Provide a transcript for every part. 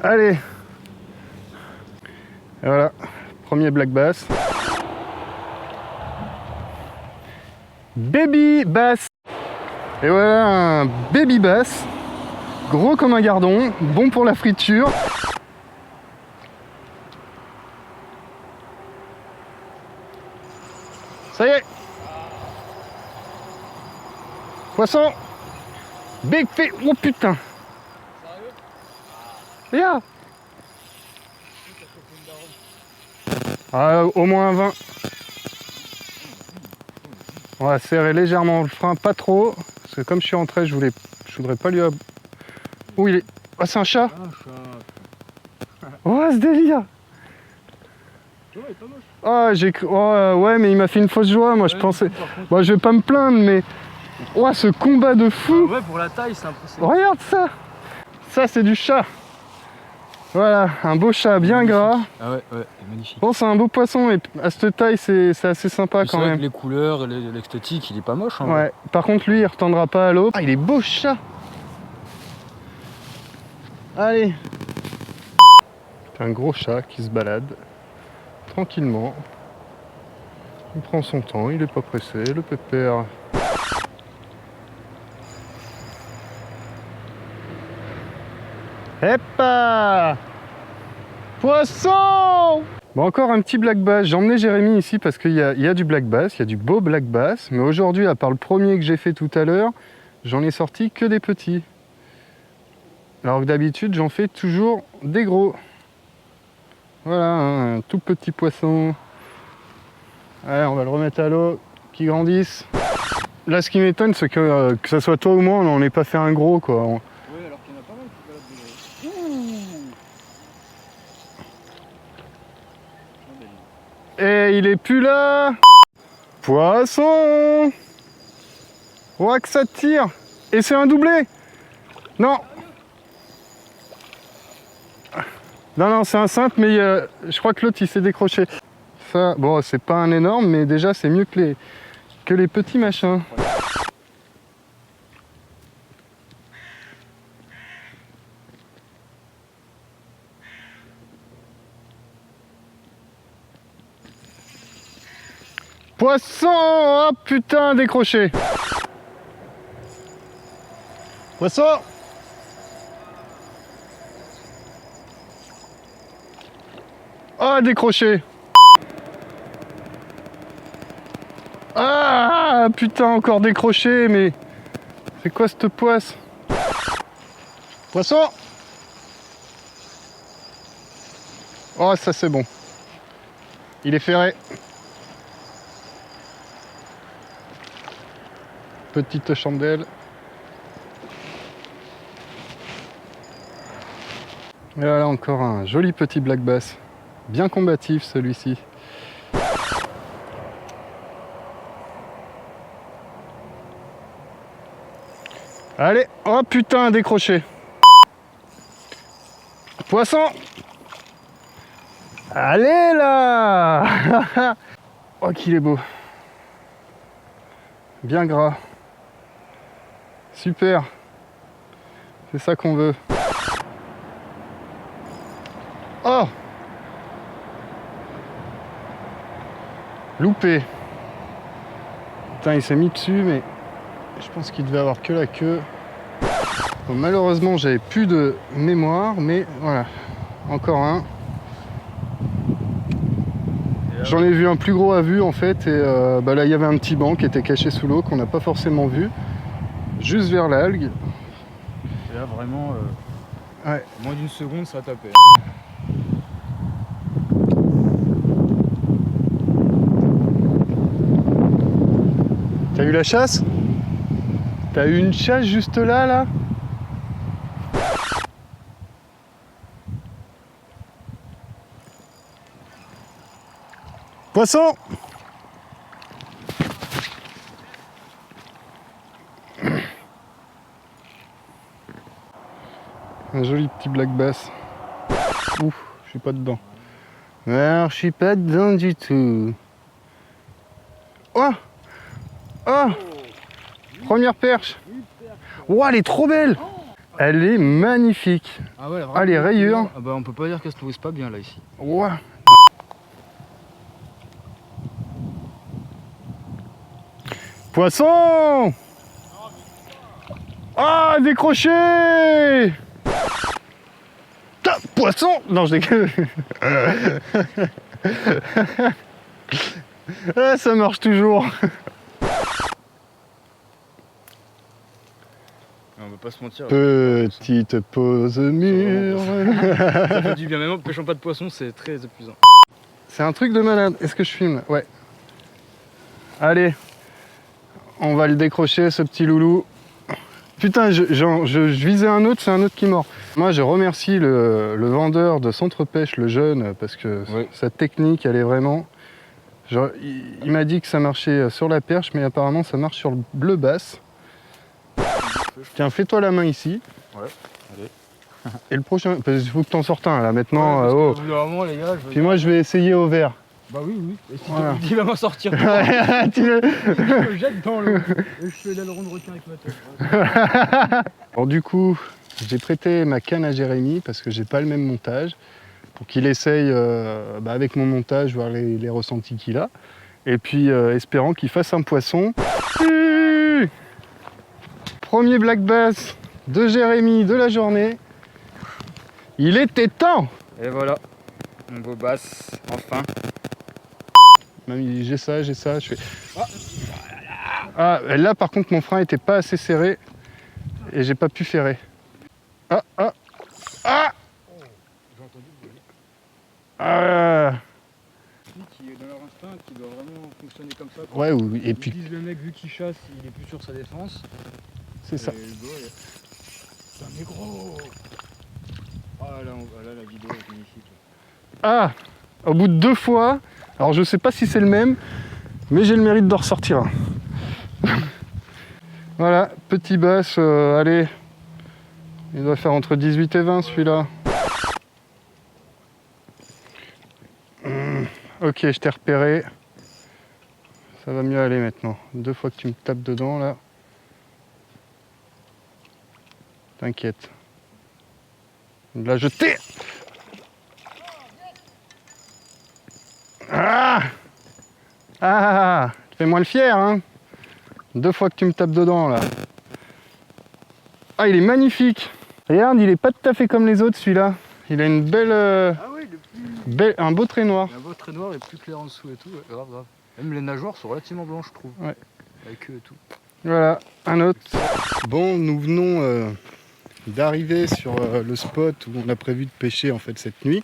Allez. Et voilà, premier black bass. Baby bass. Et voilà un baby bass. Gros comme un gardon, bon pour la friture. Ça y est. Poisson. Big fish. Oh putain. Yeah. Ah, au moins un 20. On va serrer légèrement le frein, pas trop. Parce que comme je suis rentré, je voudrais pas lui... Où il est? Ah, c'est un chat. Oh, ce délire. Oh, ouais, mais il m'a fait une fausse joie. Moi, je pensais... Bon, je vais pas me plaindre, mais... Oh, ce combat de fou. Ouais, pour la taille, c'est impressionnant. Regarde ça. Ça, c'est du chat. Voilà, un beau chat bien gras. Ah ouais, magnifique. Bon, c'est un beau poisson, mais à cette taille, c'est assez sympa quand même. Les couleurs, l'esthétique, il est pas moche. Hein, ouais, par contre, lui, il retendra pas à l'eau. Ah, il est beau, ce chat. Allez. C'est un gros chat qui se balade tranquillement. Il prend son temps, il est pas pressé, le pépère. Heppa! Poisson! Bon, encore un petit black bass. J'ai emmené Jérémy ici parce qu'il y a du black bass, il y a du beau black bass. Mais aujourd'hui, à part le premier que j'ai fait tout à l'heure, j'en ai sorti que des petits. Alors que d'habitude, j'en fais toujours des gros. Voilà, hein, un tout petit poisson. Allez, on va le remettre à l'eau, qui grandisse. Là, ce qui m'étonne, c'est que ça soit toi ou moi, on n'en ait pas fait un gros, quoi. Oui, alors qu'il y en a pas mal qui baladent des gros. Et il est plus là. Poisson. Ouais, que ça tire. Et c'est un doublé. Non. Non, c'est un simple, mais je crois que l'autre, il s'est décroché. Ça, bon, c'est pas un énorme, mais déjà, c'est mieux que les petits machins. Poisson! Oh putain, décroché! Poisson! Oh, décroché! Ah putain, encore décroché, mais... C'est quoi cette poisse? Poisson! Oh, ça c'est bon. Il est ferré. Petite chandelle. Et voilà encore un joli petit black bass. Bien combatif celui-ci. Allez, oh putain, décroché. Poisson. Allez là. Oh qu'il est beau. Bien gras. Super. C'est ça qu'on veut. Oh. Loupé. Putain, il s'est mis dessus, mais je pense qu'il devait avoir que la queue. Bon, malheureusement, j'avais plus de mémoire, mais voilà. Encore un. J'en ai vu un plus gros à vue en fait, et là il y avait un petit banc qui était caché sous l'eau qu'on n'a pas forcément vu, juste vers l'algue. Et là vraiment, ouais. Moins d'une seconde ça tapait. T'as eu la chasse? T'as eu une chasse juste là? Poisson! Un joli petit black bass. Ouf, je suis pas dedans. Alors, je suis pas dedans du tout. Oh! Oh! Première perche. Wow, elle est trop belle! Elle est magnifique. Ah ouais, Ah, les rayures. Ah bah on peut pas dire qu'elle se nourrisse pas bien là ici. Ouais. Poisson! Ah, décroché! Ah, poisson! Non, je déconne. Ah, ça marche toujours. On va pas se mentir. Petite pause mûre. Ça fait du bien, même en pêchant pas de poisson, c'est très épuisant. C'est un truc de malade. Est-ce que je filme là? Ouais. Allez. On va le décrocher, ce petit loulou. Putain, je visais un autre, c'est un autre qui mord. Moi, je remercie le vendeur de Centre Pêche, le jeune, parce que sa technique, elle est vraiment... il m'a dit que ça marchait sur la perche, mais apparemment, ça marche sur le bleu basse. Tiens, fais-toi la main ici. Ouais, allez. Et le prochain, parce qu'il faut que t'en sortes un, là, maintenant. Ouais, oh. au bout d'un moment, les gars, Puis moi, je vais essayer au vert. Bah oui, oui. Et si Voilà. tu vas m'en sortir, Tu je le jette dans l'eau. Et je fais l'aileron de requin avec ma tête. Alors du coup, j'ai prêté ma canne à Jérémy parce que j'ai pas le même montage. Pour qu'il essaye avec mon montage, voir les ressentis qu'il a. Et puis espérant qu'il fasse un poisson. Premier black bass de Jérémy de la journée. Il était temps! Et voilà, mon beau bass, enfin. Même il dit j'ai ça, je fais. Ah, là par contre mon frein était pas assez serré et j'ai pas pu ferrer. Ah. J'ai entendu le bruit. Ah. Qui est dans leur instinct, qui doit vraiment fonctionner comme ça. Ouais, oui, et puis. Ils disent le mec, vu qu'il chasse, il est plus sur sa défense. C'est ça. Et le gars, c'est un gros. Ah là, la vidéo est magnifique. Ah, au bout de 2 fois, alors je sais pas si c'est le même, mais j'ai le mérite de ressortir. Voilà, petit bass, allez, il doit faire entre 18 et 20 celui-là. Ok, je t'ai repéré. Ça va mieux aller maintenant. 2 fois que tu me tapes dedans là. T'inquiète. De la jeter. Ah, fais-moi le fier, hein. 2 fois que tu me tapes dedans, là. Ah, il est magnifique. Regarde, il est pas tout à fait comme les autres, celui-là. Il a une belle... Ah oui, le plus... un beau trait noir. Un beau trait noir et plus clair en dessous et tout. Ouais, grave. Même les nageoires sont relativement blanches, je trouve. Ouais. Avec eux et tout. Voilà, un autre. Bon, nous venons d'arriver sur le spot où on a prévu de pêcher en fait cette nuit.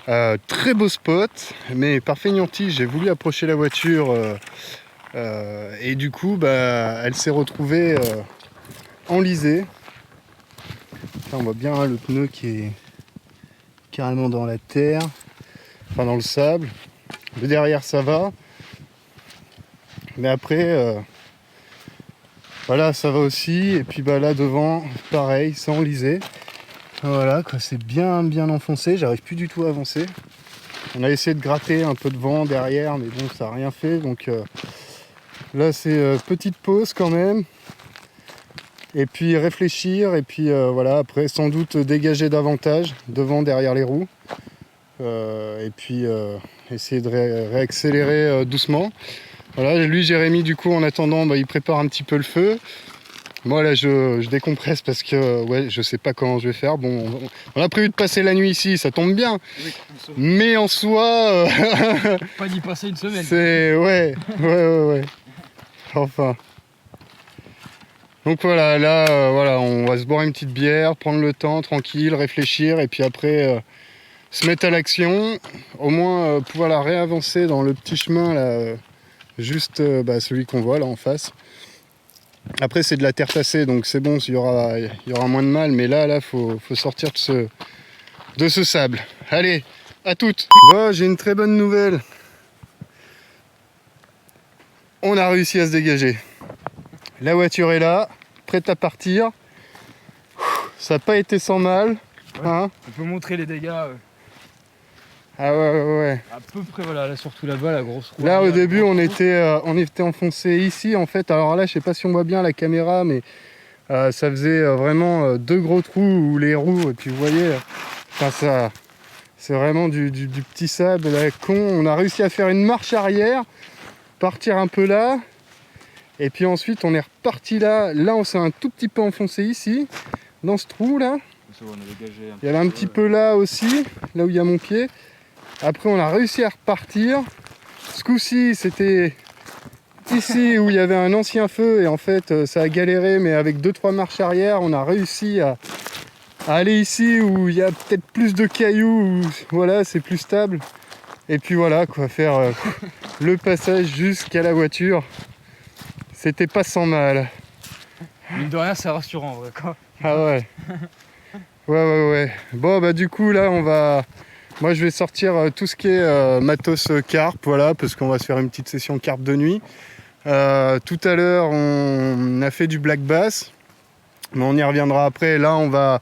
Très beau spot, mais par fainéantise, j'ai voulu approcher la voiture et du coup, elle s'est retrouvée enlisée. Là, on voit bien le pneu qui est carrément dans la terre, enfin dans le sable. De derrière, ça va, mais après, voilà, ça va aussi. Et puis là devant, pareil, c'est enlisé. Voilà, quoi, c'est bien enfoncé, j'arrive plus du tout à avancer. On a essayé de gratter un peu de vent derrière, mais bon, ça n'a rien fait. Donc là, c'est petite pause quand même. Et puis réfléchir, et puis voilà, après sans doute dégager davantage devant, derrière les roues. Et puis essayer de réaccélérer doucement. Voilà, lui, Jérémy, du coup, en attendant, il prépare un petit peu le feu. Moi là je décompresse parce que je sais pas comment je vais faire. Bon, on a prévu de passer la nuit ici, ça tombe bien. Oui, mais en soi, pas d'y passer une semaine. C'est ouais. Enfin. Donc voilà, là voilà, on va se boire une petite bière, prendre le temps, tranquille, réfléchir et puis après se mettre à l'action. Au moins pouvoir la réavancer dans le petit chemin là, juste celui qu'on voit là en face. Après c'est de la terre tassée donc c'est bon, il y aura moins de mal, mais là faut sortir de ce sable. Allez, à toutes. Bon, j'ai une très bonne nouvelle. On a réussi à se dégager. La voiture est là, prête à partir. Ça n'a pas été sans mal. Ouais, hein. on peut montrer les dégâts. Ah ouais. À peu près, voilà, là, surtout là-bas, la grosse roue. Là au début on était enfoncé ici en fait. Alors là je sais pas si on voit bien la caméra, mais Ça faisait vraiment 2 gros trous où les roues, et puis vous voyez, enfin ça, c'est vraiment du petit sable là, con. On a réussi à faire une marche arrière, partir un peu là, et puis ensuite on est reparti là. Là on s'est un tout petit peu enfoncé ici, dans ce trou là. Il y avait un petit peu là aussi, là où il y a mon pied. Après on a réussi à repartir. Ce coup-ci c'était ici où il y avait un ancien feu et en fait ça a galéré, mais avec 2-3 marches arrière on a réussi à aller ici où il y a peut-être plus de cailloux, où, voilà, c'est plus stable. Et puis voilà quoi, faire le passage jusqu'à la voiture, c'était pas sans mal. Mine de rien, c'est rassurant en vrai quoi. Ah ouais. Ouais. Bon bah du coup là moi je vais sortir tout ce qui est matos carpe, voilà, parce qu'on va se faire une petite session carpe de nuit. Tout à l'heure on a fait du black bass, mais on y reviendra après. Là on va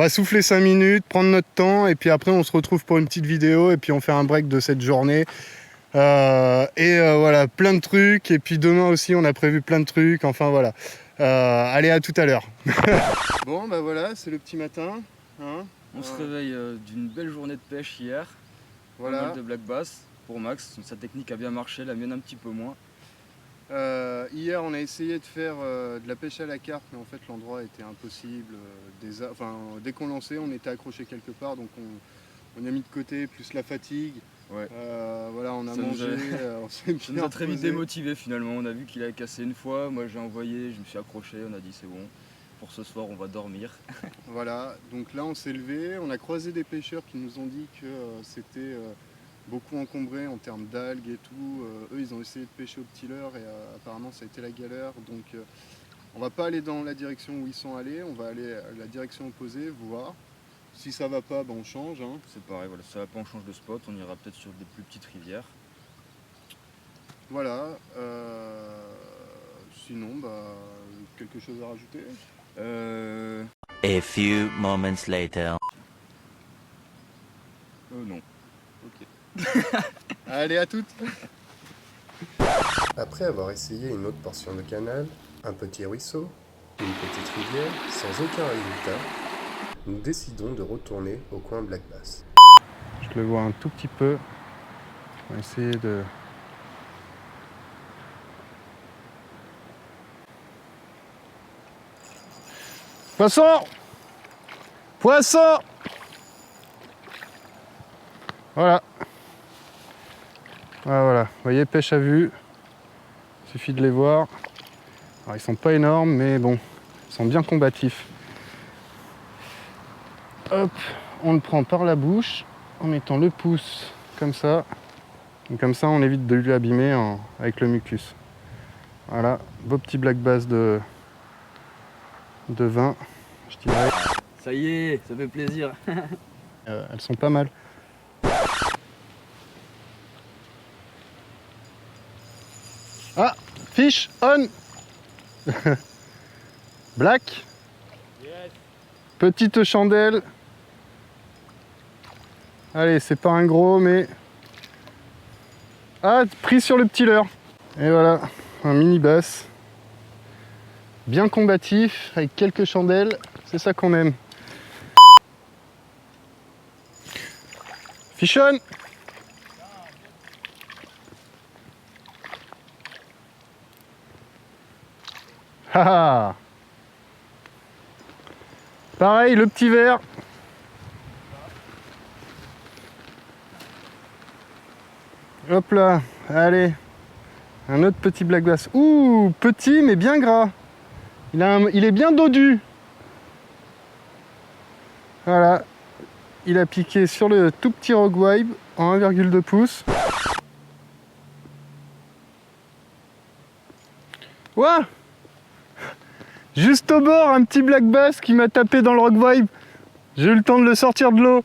souffler 5 minutes, prendre notre temps, et puis après on se retrouve pour une petite vidéo, et puis on fait un break de cette journée. Voilà, plein de trucs, et puis demain aussi on a prévu plein de trucs, enfin voilà. Allez, à tout à l'heure. Bon bah voilà, c'est le petit matin. Hein, On se réveille d'une belle journée de pêche hier. voilà. Pas mal de black bass pour Max. Sa technique a bien marché, la mienne un petit peu moins. Hier on a essayé de faire de la pêche à la carpe, mais en fait l'endroit était impossible. Dès qu'on lançait on était accroché quelque part, donc on a mis de côté, plus la fatigue. Ouais. Voilà, on a Ça mangé, on s'est bien Ça nous a très vite reposé. démotivé finalement. On a vu qu'il avait cassé une fois. Moi j'ai envoyé, je me suis accroché. On a dit c'est bon. Pour ce soir on va dormir. Voilà, donc là on s'est levé, on a croisé des pêcheurs qui nous ont dit que c'était beaucoup encombré en termes d'algues et tout. Eux ils ont essayé de pêcher au petit leurre et apparemment ça a été la galère. Donc on va pas aller dans la direction où ils sont allés, on va aller à la direction opposée, voir. Si ça va pas, on change. Hein. C'est pareil, voilà, ça va pas, on change de spot. On ira peut-être sur des plus petites rivières. Voilà. Sinon, quelque chose à rajouter? A few moments later. Non. Ok. Allez, à toutes. Après avoir essayé une autre portion de canal, un petit ruisseau, une petite rivière, sans aucun résultat, nous décidons de retourner au coin Black Bass. Je le vois un tout petit peu. On va essayer de... Poisson! Poisson! Voilà. Voilà. Vous voyez, pêche à vue. Il suffit de les voir. Alors, ils sont pas énormes, mais bon, ils sont bien combatifs. Hop, on le prend par la bouche en mettant le pouce comme ça. Et comme ça, on évite de lui abîmer avec le mucus. Voilà, beau petit black bass de 20, je dirais. Ça y est, ça fait plaisir. Elles sont pas mal. Ah, fish on. Black. Yes. Petite chandelle. Allez, c'est pas un gros, mais... Ah, pris sur le petit leurre. Et voilà, un mini bass. Bien combatif, avec quelques chandelles. C'est ça qu'on aime. Fish on. Haha. Pareil, le petit verre. Hop là, allez. Un autre petit black bass. Ouh, petit mais bien gras. Il est bien dodu. Voilà. Il a piqué sur le tout petit Rogue Vibe en 1,2 pouces. Ouah! Juste au bord, un petit black bass qui m'a tapé dans le Rogue Vibe. J'ai eu le temps de le sortir de l'eau.